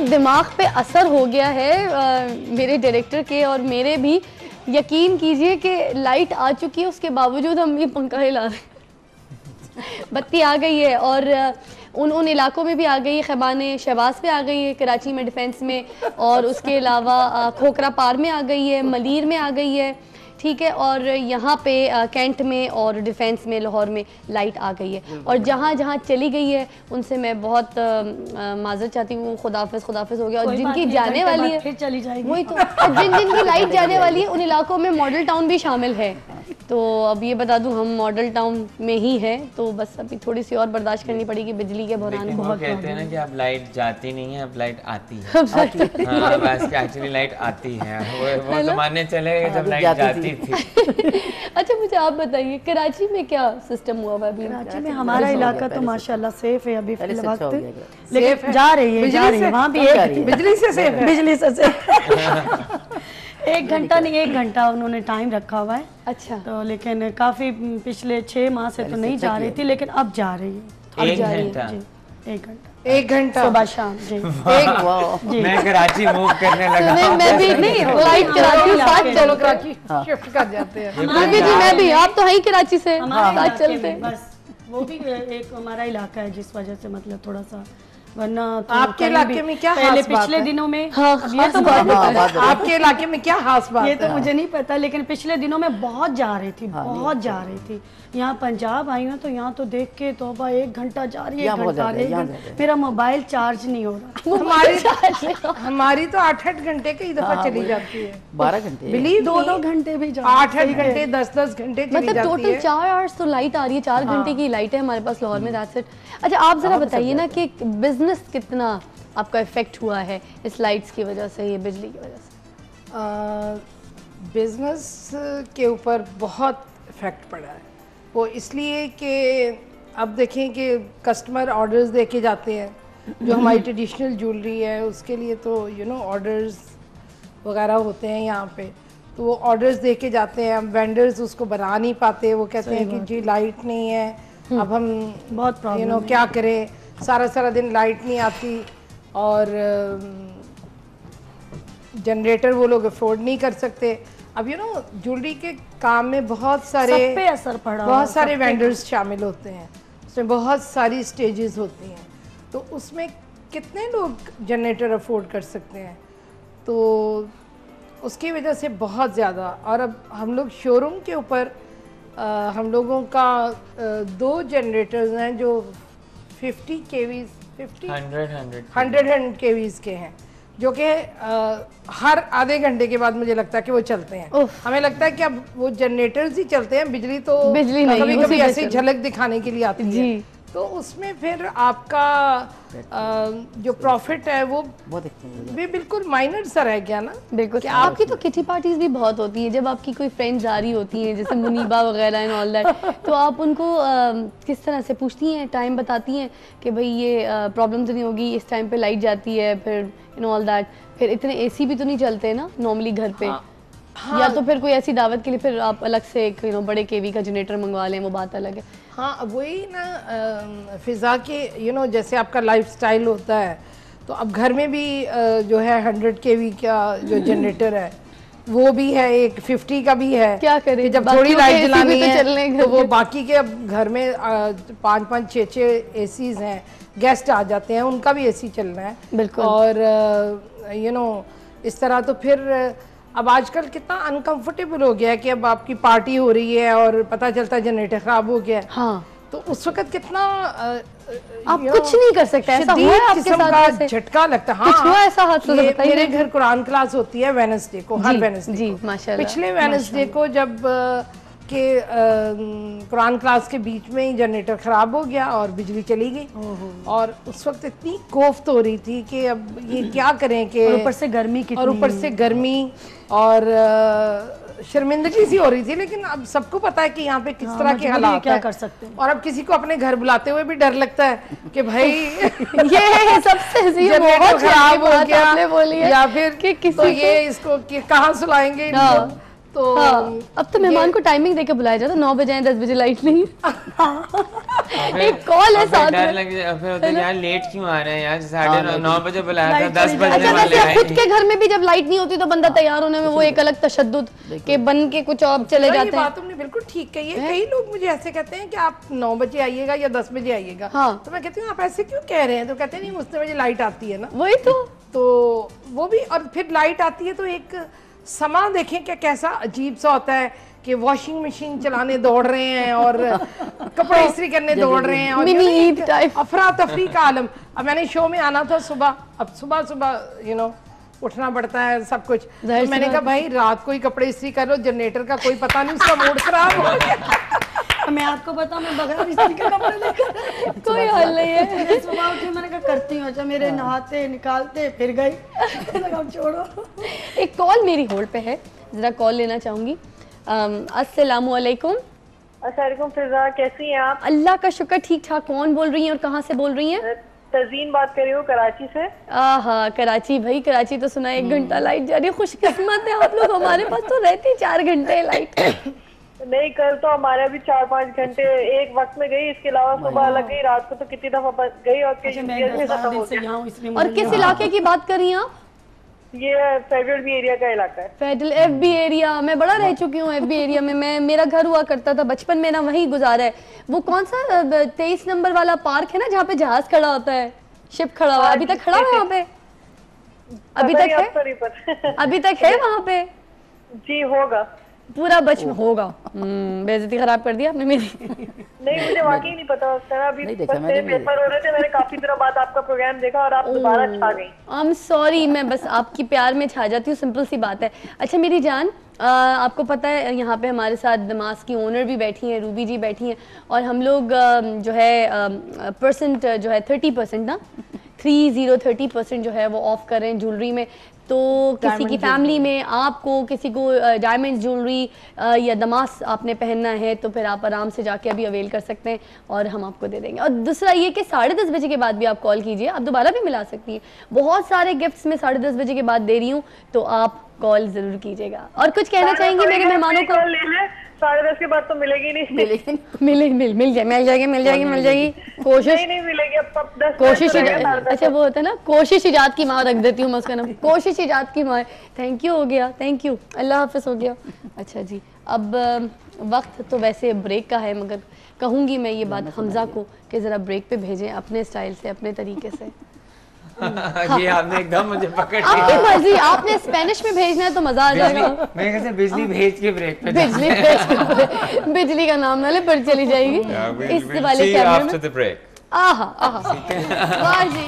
दिमाग पे असर हो गया है मेरे डायरेक्टर के और मेरे भी। यकीन कीजिए कि लाइट आ चुकी है, उसके बावजूद हम ये पंखा हिला रहे हैं। बत्ती आ गई है और उन इलाकों में भी आ गई है, खैबान शहबाज पे आ गई है, कराची में डिफेंस में, और उसके अलावा खोखरा पार में आ गई है, मलीर में आ गई है, ठीक है, और यहाँ पे कैंट में और डिफेंस में लाहौर में लाइट आ गई है। और जहाँ जहाँ चली गई है उनसे मैं बहुत माजरत चाहती हूँ, खुदाफिज खुदाफिज हो गया। और जिनकी जाने वाली है फिर चली जाएगी, वही तो, जिनकी लाइट जाने वाली है उन इलाकों में मॉडल टाउन भी शामिल है। तो अब ये बता दूं हम मॉडल टाउन में ही है, तो बस अभी थोड़ी सी और बर्दाश्त करनी पड़ेगी बिजली के बहरान को। बहुत कहते हैं ना कि अब लाइट जाती नहीं है, अब लाइट आती है। हाँ, बस एक्चुअली लाइट आती है, वो ज़माने चले गए जब लाइट जाती थी। अच्छा मुझे आप बताइए कराची में क्या सिस्टम हुआ है अभी? कराची में हमारा इलाका तो माशाल्लाह सेफ है अभी फिलहाल, लेकिन जा रही है वहाँ भी एक बिजली से सेफ है, बिजली से सेफ। 1 घंटा नहीं, 1 घंटा उन्होंने टाइम रखा हुआ है। अच्छा, तो लेकिन काफी पिछले 6 माह से तो नहीं जा रही थी, लेकिन अब जा रही है। 1 घंटा, 1 घंटा सुबह शाम जी। मैं कराची मूव करने लगा, मैं भी नहीं लाइट कराची हूँ, साथ चलो कराची शिफ्ट कर जाते हैं। मैं भी, आप तो है ही कराची से, साथ चलते हैं। बस वो भी एक हमारा इलाका है जिस वजह से मतलब थोड़ा सा, वरना तो आपके इलाके में क्या पहले खास बात पिछले है? दिनों में ये तो बात आपके इलाके में क्या खास बात ये है? तो मुझे नहीं पता, लेकिन पिछले दिनों में बहुत जा रही थी, बहुत जा रही थी। यहाँ पंजाब आई हूँ तो यहाँ तो देख के तोबा 1 घंटा जा रही है, 1 घंटा मेरा मोबाइल चार्ज नहीं हो रहा। हमारी तो 8-8 घंटे कई दफा चली जाती है, 12 घंटे, बिलीव 2-2 घंटे भी 8-8 घंटे 10-10 घंटे चली मतलब जाती टोटल है। 4 आवर्स तो लाइट आ रही है, 4 घंटे की लाइट है हमारे पास लाहौर में, दैट्स इट। अच्छा आप जरा बताइए ना कि बिजनेस कितना आपका इफेक्ट हुआ है इस लाइट्स की वजह से, ये बिजली की वजह से? बिजनेस के ऊपर बहुत इफेक्ट पड़ा है, वो इसलिए कि अब देखें कि कस्टमर ऑर्डर्स दे के जाते हैं, जो हमारी ट्रेडिशनल ज्वेलरी है उसके लिए तो ऑर्डर्स वगैरह होते हैं यहाँ पे, तो वो ऑर्डर्स दे के जाते हैं। अब वेंडर्स उसको बना नहीं पाते, वो कहते हैं कि जी लाइट नहीं है, अब हम बहुत क्या करें, सारा दिन लाइट नहीं आती, और जनरेटर वो लोग अफोर्ड नहीं कर सकते। अब ज्वेलरी के काम में बहुत सारे सब पे असर पड़ा, बहुत सारे वेंडर्स शामिल होते हैं, उसमें बहुत सारी स्टेजेस होती हैं, तो उसमें कितने लोग जनरेटर अफोर्ड कर सकते हैं, तो उसकी वजह से बहुत ज़्यादा। और अब हम लोग शोरूम के ऊपर हम लोगों का 2 जनरेटर्स हैं जो 50 kVs 100 kVs के हैं, जो कि हर आधे घंटे के बाद मुझे लगता है कि वो चलते हैं। हमें लगता है कि अब वो जनरेटर्स ही चलते हैं, बिजली तो कभी-कभी ऐसी झलक दिखाने के लिए आती है, तो उसमें फिर आपका जो प्रॉफिट है वो भी बिल्कुल माइनर सा रह गया ना। बिल्कुल। आपकी तो किटी पार्टीज भी बहुत होती हैं, जब आपकी कोई फ्रेंड्स आ रही होती हैं जैसे मुनीबा वगैरह एंड ऑल दैट, तो आप उनको किस तरह से पूछती हैं, टाइम बताती हैं कि भाई ये प्रॉब्लम तो नहीं होगी, इस टाइम पे लाइट जाती है, फिर ऑल दैट, फिर इतने एसी भी तो नहीं चलते ना नॉर्मली घर पे। हाँ। या तो फिर कोई ऐसी दावत के लिए फिर आप अलग से एक बड़े केवी का जनरेटर मंगवा लें, वो बात अलग है। हाँ, वही ना फिज़ा के जैसे आपका लाइफस्टाइल होता है, तो अब घर में भी जो है 100 kV का जो जनरेटर है वो भी है, एक 50 का भी है। क्या करें जब थोड़ी लाइट जलानी है तो वो बाकी के अब घर में 5-5 6-6 एसीज हैं, गेस्ट आ जाते हैं उनका भी एसी चलना है। बिल्कुल। और इस तरह तो फिर अब आजकल कितना अनकंफर्टेबल हो गया है कि अब आपकी पार्टी हो रही है और पता चलता है जनरेटर खराब हो गया है। हाँ। तो उस वक्त कितना आप कुछ नहीं कर सकते, ऐसा हुआ है आपके साथ? का झटका लगता है। हाँ, कुछ हुआ ऐसा हादसा? मेरे घर कुरान क्लास होती है वेडनेसडे को, हर वेडनेसडे जी, माशाल्लाह। पिछले वेडनेसडे को जब के कुरान क्लास के बीच में ही जनरेटर खराब हो गया और बिजली चली गई, और उस वक्त इतनी कोफ्त हो रही थी कि अब ये क्या करें कि ऊपर से गर्मी की, और ऊपर से गर्मी और शर्मिंदगी सी हो रही थी। लेकिन अब सबको पता है कि यहाँ पे किस तरह के हालात क्या कर सकते हैं, और अब किसी को अपने घर बुलाते हुए भी डर लगता है कि भाई ये सबसे जनरेटर खराब हो गया बोली है, या फिर तो ये इसको कहाँ सुलाएंगे इनको। तो अब तो मेहमान को टाइमिंग देके बुलाया जाता, 9 बजे 10 बजे लाइट नहीं। एक कॉल है साथ डर में। लग जाए, फिर होता है यार लेट क्यों आ रहे हैं यार, 9:30 बजे बुलाया था, 10 अच्छा, बजने वाले वैसे खुद आए। के घर में भी जब लाइट नहीं होती तो बंदा तैयार होने में वो एक अलग तशद्दुद के बन के कुछ और चले ये जाते हैं। बात तुमने बिल्कुल ठीक कही है। कई लोग मुझे ऐसे कहते हैं कि आप 9 बजे आइएगा या 10 बजे आइएगा। हाँ। तो मैं कहती हूँ आप ऐसे क्यों कह रहे हैं, तो कहते हैं नहीं उतने बजे लाइट आती है ना। वही तो वो भी, और फिर लाइट आती है तो एक समा देखें क्या कैसा अजीब सा होता है कि वॉशिंग मशीन चलाने दौड़ रहे हैं और कपड़े इस्त्री करने दौड़ रहे हैं और मिनी ये ईद एक टाइप। अफरा तफरी का आलम। अब मैंने शो में आना था सुबह, अब सुबह सुबह उठना पड़ता है सब कुछ। तो मैंने कहा भाई रात को ही कपड़े इस्त्री कर लो, जनरेटर का कोई पता नहीं, उसका मूड खराब हो गया। मैं आपको बताऊं, मैं बगैर इस्त्री के कपड़े लेकर कोई हल नहीं है। मैं सुबह उठी, मैंने कहा करती हूँ। अच्छा मेरे नहाते निकालते फिर गई। अब छोड़ो। एक कॉल मेरी होल्ड पे है, जरा कॉल लेना चाहूंगी। अस्सलामु अलैकुम। अस्सलाम फिजा, कैसी हैं आप? अल्लाह का शुक्र, ठीक ठाक। कौन बोल रही हैं और कहाँ से बोल रही हैं? तजीन बात कर रही हूँ कराची से। आहा, कराची। भाई कराची तो सुना 1 घंटा लाइट जा रही है, खुशकिस्मत है आप लोग। हमारे पास तो रहती 4 घंटे लाइट। नहीं, कल तो हमारे भी 4-5 घंटे एक वक्त में गई, इसके अलावा सुबह अलग गई, रात को तो कितनी दफा गई और खत्म हो गया। और किस इलाके की बात कर रही हैं आप? ये फेडरल बी एरिया का इलाका है। Federal FB area. मैं बड़ा रह चुकी हूँ FB एरिया में। मेरा घर हुआ करता था बचपन में ना, वहीं गुजारा है। वो कौन सा 23 नंबर वाला पार्क है ना जहाँ पे जहाज खड़ा होता है, शिप खड़ा हुआ है, अभी तक खड़ा है वहाँ पे? अभी तक है? अभी तक है वहाँ पे? जी होगा। पूरा बच होगा। बेइज्जती खराब कर दिया आपने मेरी। नहीं, मुझे वाकई नहीं पता उस तरह। अभी बस मेरे पेपर हो रहे थे, मैंने काफी दिनों बाद आपका प्रोग्राम देखा और आप दोबारा छा गई। आई एम सॉरी, मैं बस आपकी प्यार में छा जाती हूँ, सिंपल सी बात है। अच्छा मेरी जान, आपको पता है यहाँ पे हमारे साथ दमास की ओनर भी बैठी हैं, रूबी जी बैठी हैं, और हम लोग जो है परसेंट जो है 30% ना 30% जो है वो ऑफ कर रहे हैं ज्वेलरी में। तो किसी की फैमिली में आपको किसी को डायमंड ज्वेलरी या दमास आपने पहनना है तो फिर आप आराम से जाके अभी अवेल कर सकते हैं और हम आपको दे देंगे। और दूसरा ये कि 10:30 बजे के बाद भी आप कॉल कीजिए, आप दोबारा भी मिला सकती हैं। बहुत सारे गिफ्ट्स मैं 10:30 बजे के बाद दे रही हूँ, तो आप कॉल जरूर कीजिएगा। और कुछ कहना चाहेंगे मेरे मेहमानों को? 10:30 के बाद तो मिलेगी नहीं। मिल जाएगी कोशिश नहीं मिलेगी अब 10 कोशिश। अच्छा वो होता है ना, कोशिश इजाद की माँ रख देती हूँ मैं उसका नाम, कोशिश इजाद की माँ। थैंक यू हो गया, थैंक यू, अल्लाह हाफिज हो गया। अच्छा जी, अब वक्त तो वैसे ब्रेक का है, मगर कहूँगी मैं ये बात हमजा को कि ज़रा ब्रेक पे भेजें अपने स्टाइल से, अपने तरीके से। ये आपने एकदम मुझे पकड़ लिया। आपकी मर्जी, आपने स्पेनिश में भेजना है तो मजा आ जाएगा। मैं कैसे बिजली भेज के ब्रेक पे बिजली का नाम ना ले, पर चली जाएगी इस वाले कैमरे में। After the break. आहा आहा, वाह जी।